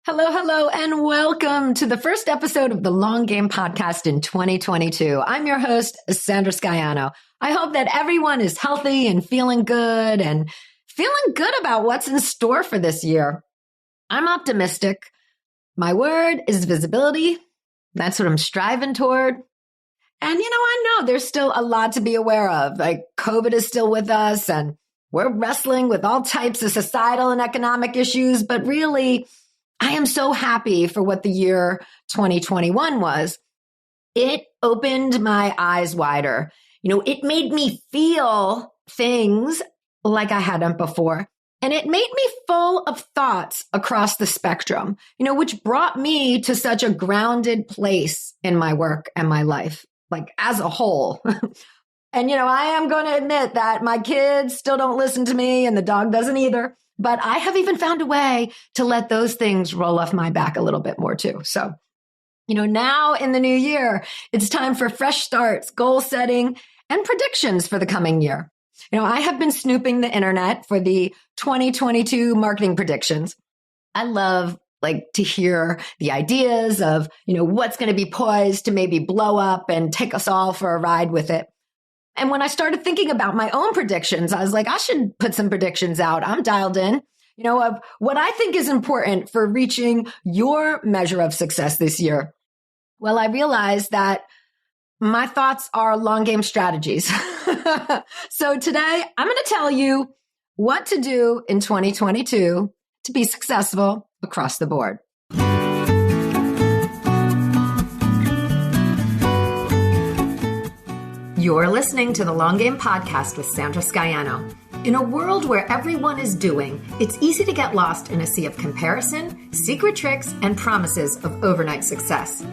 Hello, hello, and welcome to the first episode of the Long Game Podcast in 2022. I'm your host, Sandra Scaiano. I hope that everyone is healthy and feeling good about what's in store for this year. I'm optimistic. My word is visibility. That's what I'm striving toward. And I know there's still a lot to be aware of. Like COVID is still with us and we're wrestling with all types of societal and economic issues, but really, I am so happy for what the year 2021 was. It opened my eyes wider. It made me feel things like I hadn't before. And it made me full of thoughts across the spectrum, which brought me to such a grounded place in my work and my life, like as a whole. And, I am going to admit that my kids still don't listen to me and the dog doesn't either. But I have even found a way to let those things roll off my back a little bit more too. So, now in the new year, it's time for fresh starts, goal setting, and predictions for the coming year. I have been snooping the internet for the 2022 marketing predictions. I love to hear the ideas of, what's going to be poised to maybe blow up and take us all for a ride with it. And when I started thinking about my own predictions, I was like, I should put some predictions out. I'm dialed in, of what I think is important for reaching your measure of success this year. Well, I realized that my thoughts are long game strategies. So today I'm going to tell you what to do in 2022 to be successful across the board. You're listening to the Long Game Podcast with Sandra Scaiano. In a world where everyone is doing, it's easy to get lost in a sea of comparison, secret tricks, and promises of overnight success.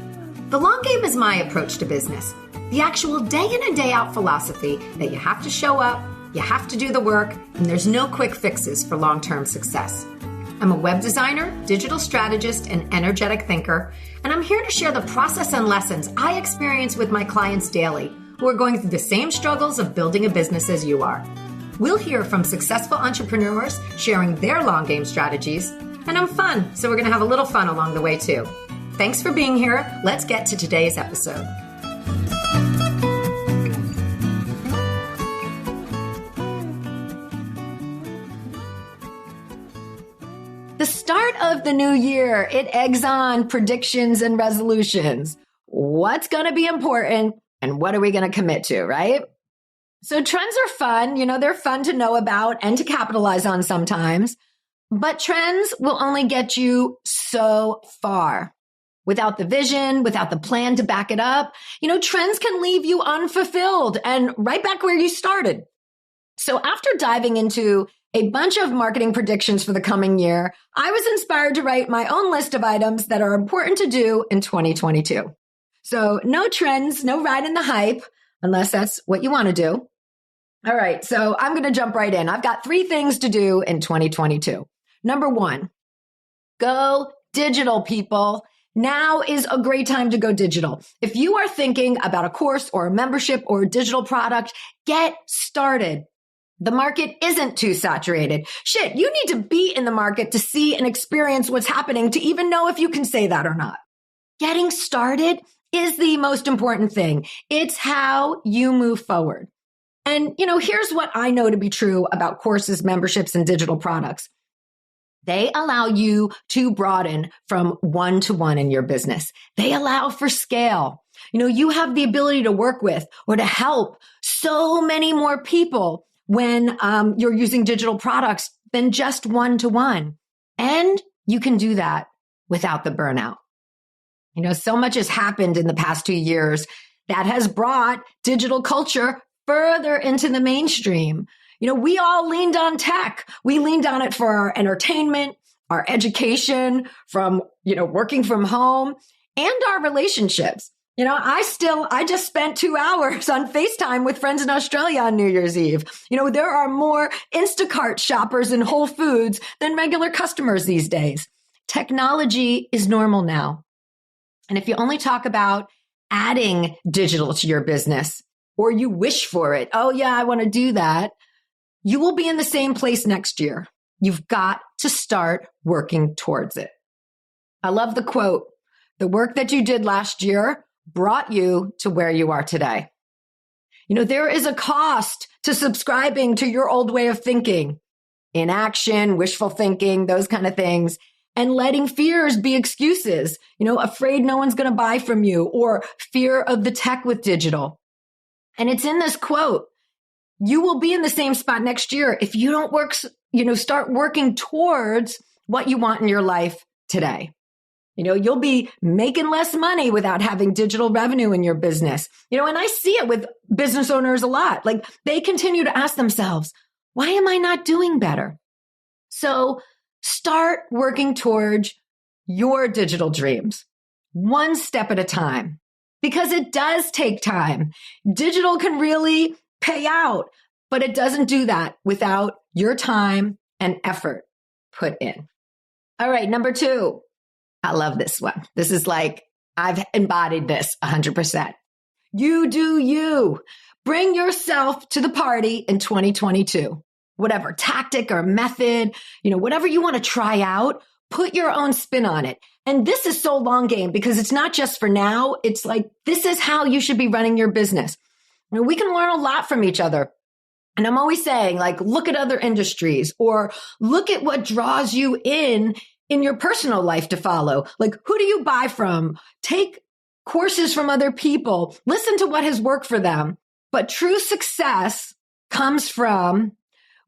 The long game is my approach to business, the actual day in and day out philosophy that you have to show up, you have to do the work, and there's no quick fixes for long-term success. I'm a web designer, digital strategist, and energetic thinker, and I'm here to share the process and lessons I experience with my clients daily who are going through the same struggles of building a business as you are. We'll hear from successful entrepreneurs sharing their long game strategies, and I'm fun, so we're going to have a little fun along the way too. Thanks for being here. Let's get to today's episode. The start of the new year, it eggs on predictions and resolutions. What's going to be important? And what are we going to commit to, right? So trends are fun. They're fun to know about and to capitalize on sometimes. But trends will only get you so far. Without the vision, without the plan to back it up, trends can leave you unfulfilled and right back where you started. So after diving into a bunch of marketing predictions for the coming year, I was inspired to write my own list of items that are important to do in 2022. So no trends, no riding the hype, unless that's what you want to do. All right, so I'm going to jump right in. I've got 3 things to do in 2022. Number 1, go digital, people. Now is a great time to go digital. If you are thinking about a course or a membership or a digital product, get started. The market isn't too saturated. Shit, you need to be in the market to see and experience what's happening to even know if you can say that or not. Getting started is the most important thing. It's how you move forward. And, here's what I know to be true about courses, memberships, and digital products. They allow you to broaden from one-to-one in your business. They allow for scale. You have the ability to work with or to help so many more people when you're using digital products than just one-to-one. And you can do that without the burnout. So much has happened in the past 2 years that has brought digital culture further into the mainstream. We all leaned on tech. We leaned on it for our entertainment, our education, from, working from home, and our relationships. I just spent 2 hours on FaceTime with friends in Australia on New Year's Eve. There are more Instacart shoppers in Whole Foods than regular customers these days. Technology is normal now. And if you only talk about adding digital to your business, or you wish for it, oh yeah, I want to do that, you will be in the same place next year. You've got to start working towards it. I love the quote, "The work that you did last year brought you to where you are today." There is a cost to subscribing to your old way of thinking, inaction, wishful thinking, those kind of things, and letting fears be excuses, afraid no one's going to buy from you, or fear of the tech with digital. And it's in this quote, you will be in the same spot next year if you don't start working towards what you want in your life today. You'll be making less money without having digital revenue in your business. And I see it with business owners a lot. Like, they continue to ask themselves, why am I not doing better? So start working towards your digital dreams, one step at a time, because it does take time. Digital can really pay out, but it doesn't do that without your time and effort put in. All right, number 2. I love this one. This is like, I've embodied this 100%. You do you. Bring yourself to the party in 2022. Whatever tactic or method, whatever you want to try out, put your own spin on it. And this is so long game because it's not just for now. It's like, this is how you should be running your business. We can learn a lot from each other. And I'm always saying, like, look at other industries or look at what draws you in your personal life to follow. Like, who do you buy from? Take courses from other people. Listen to what has worked for them. But true success comes from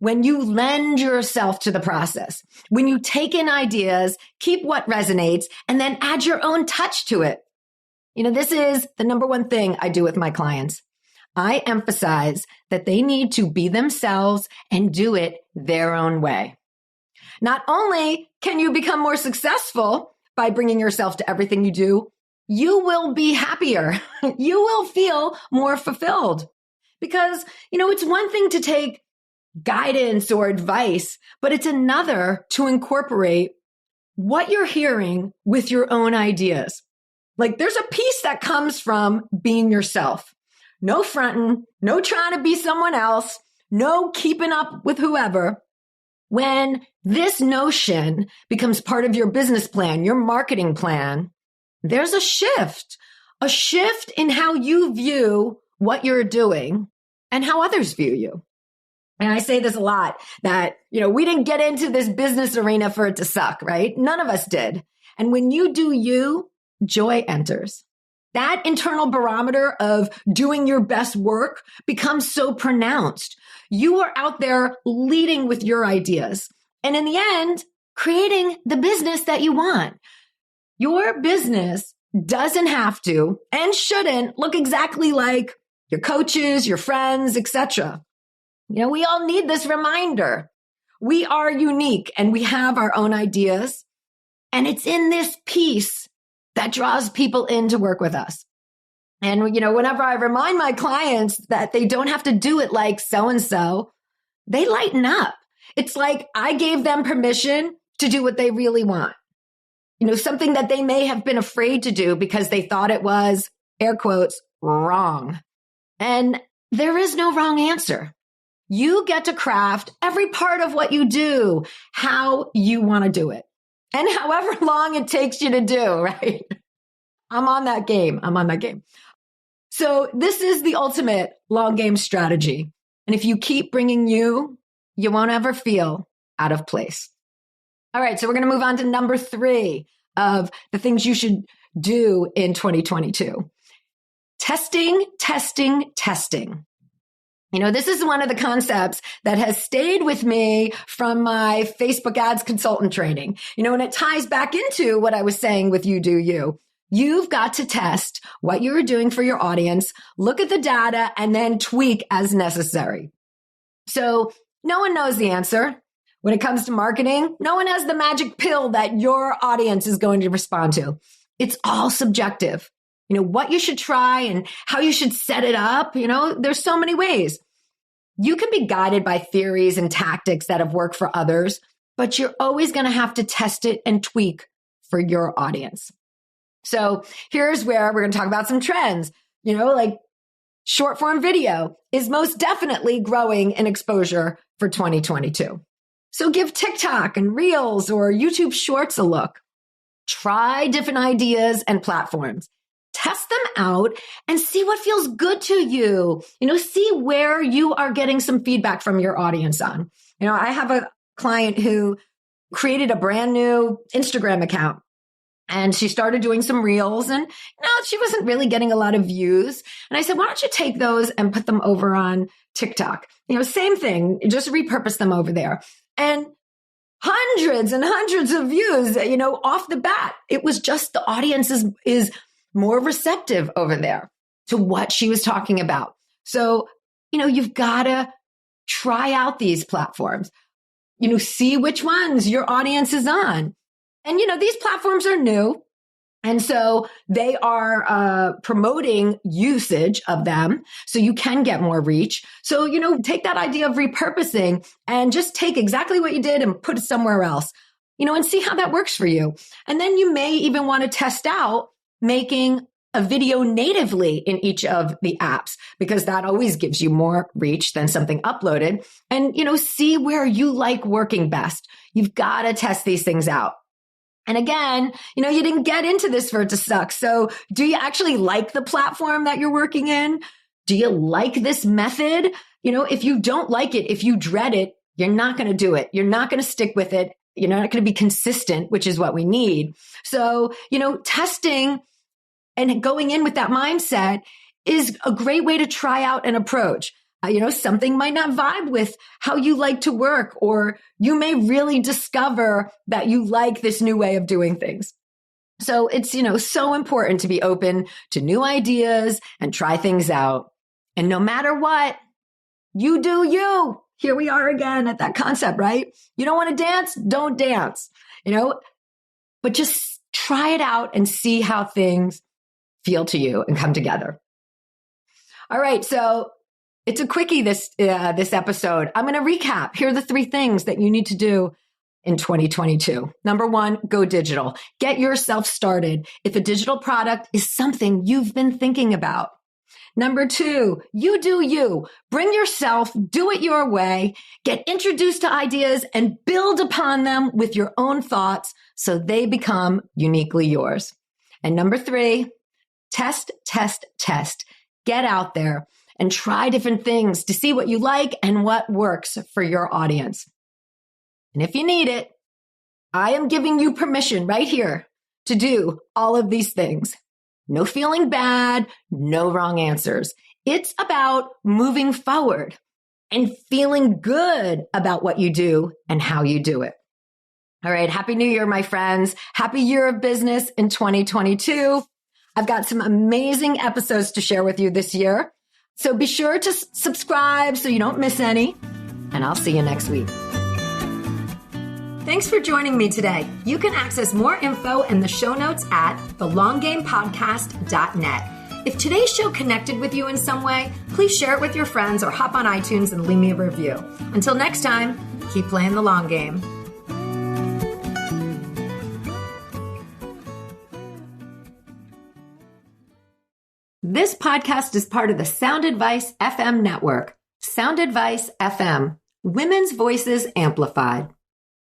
when you lend yourself to the process, when you take in ideas, keep what resonates, and then add your own touch to it. This is the number one thing I do with my clients. I emphasize that they need to be themselves and do it their own way. Not only can you become more successful by bringing yourself to everything you do, you will be happier. You will feel more fulfilled. Because, it's one thing to take guidance or advice, but it's another to incorporate what you're hearing with your own ideas. Like, there's a piece that comes from being yourself. No fronting, no trying to be someone else, no keeping up with whoever. When this notion becomes part of your business plan, your marketing plan, there's a shift in how you view what you're doing and how others view you. And I say this a lot that, we didn't get into this business arena for it to suck, right? None of us did. And when you do you, joy enters. That internal barometer of doing your best work becomes so pronounced. You are out there leading with your ideas. And in the end, creating the business that you want. Your business doesn't have to and shouldn't look exactly like your coaches, your friends, etc. We all need this reminder. We are unique and we have our own ideas. And it's in this piece that draws people in to work with us. And, whenever I remind my clients that they don't have to do it like so-and-so, they lighten up. It's like I gave them permission to do what they really want. Something that they may have been afraid to do because they thought it was, air quotes, wrong. And there is no wrong answer. You get to craft every part of what you do, how you want to do it. And however long it takes you to do, right? I'm on that game. So this is the ultimate long game strategy. And if you keep bringing you won't ever feel out of place. All right. So we're going to move on to number 3 of the things you should do in 2022. Testing. This is one of the concepts that has stayed with me from my Facebook ads consultant training, and it ties back into what I was saying with you do you. You've got to test what you're doing for your audience, look at the data, and then tweak as necessary. So no one knows the answer. When it comes to marketing, no one has the magic pill that your audience is going to respond to. It's all subjective. What you should try and how you should set it up. There's so many ways. You can be guided by theories and tactics that have worked for others, but you're always going to have to test it and tweak for your audience. So here's where we're going to talk about some trends. Like short form video is most definitely growing in exposure for 2022. So give TikTok and Reels or YouTube Shorts a look. Try different ideas and platforms. Test them out and see what feels good to you. See where you are getting some feedback from your audience on. I have a client who created a brand new Instagram account. And she started doing some reels and she wasn't really getting a lot of views. And I said, why don't you take those and put them over on TikTok? Same thing, just repurpose them over there. And hundreds and hundreds of views, off the bat. It was just the audience is more receptive over there to what she was talking about. So, you've got to try out these platforms, see which ones your audience is on. And, these platforms are new. And so they are promoting usage of them so you can get more reach. So, take that idea of repurposing and just take exactly what you did and put it somewhere else, and see how that works for you. And then you may even want to test out making a video natively in each of the apps, because that always gives you more reach than something uploaded. And, see where you like working best. You've got to test these things out. And again, you didn't get into this for it to suck. So do you actually like the platform that you're working in? Do you like this method? If you don't like it, if you dread it, you're not going to do it. You're not going to stick with it. You're not going to be consistent, which is what we need. So, testing and going in with that mindset is a great way to try out an approach. Something might not vibe with how you like to work, or you may really discover that you like this new way of doing things. So it's, so important to be open to new ideas and try things out. And no matter what, you do you. Here we are again at that concept, right? You don't want to dance? Don't dance, but just try it out and see how things feel to you and come together. All right. So it's a quickie this episode. I'm going to recap. Here are the 3 things that you need to do in 2022. Number 1, go digital. Get yourself started if a digital product is something you've been thinking about. Number 2, you do you. Bring yourself, do it your way, get introduced to ideas and build upon them with your own thoughts so they become uniquely yours. And number 3, test, test, test. Get out there and try different things to see what you like and what works for your audience. And if you need it, I am giving you permission right here to do all of these things. No feeling bad, no wrong answers. It's about moving forward and feeling good about what you do and how you do it. All right. Happy New Year, my friends. Happy year of business in 2022. I've got some amazing episodes to share with you this year. So be sure to subscribe so you don't miss any, and I'll see you next week. Thanks for joining me today. You can access more info in the show notes at thelonggamepodcast.net. If today's show connected with you in some way, please share it with your friends or hop on iTunes and leave me a review. Until next time, keep playing the long game. This podcast is part of the Sound Advice FM network. Sound Advice FM, women's voices amplified.